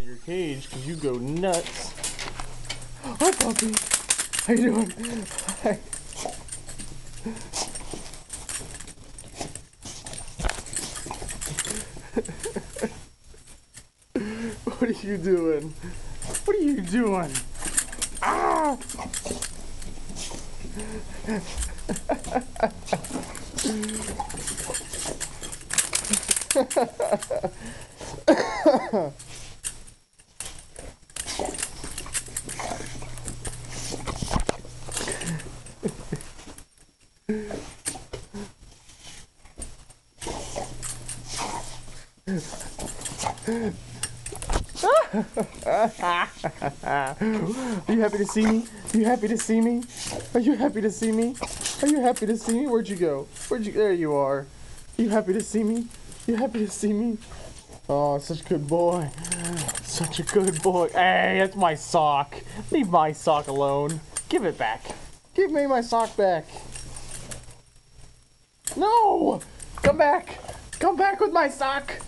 your cage because you go nuts. Oh, puppy. How you doing? Hi. What are you doing? What are you doing? Ah! Are you happy to see me? Are you happy to see me? Are you happy to see me? Are you happy to see me? Where'd you go? There you are. Are you happy to see me? You happy to see me? Oh, such a good boy. Such a good boy. Hey, that's my sock. Leave my sock alone. Give it back. Give me my sock back. No! Come back! Come back with my sock!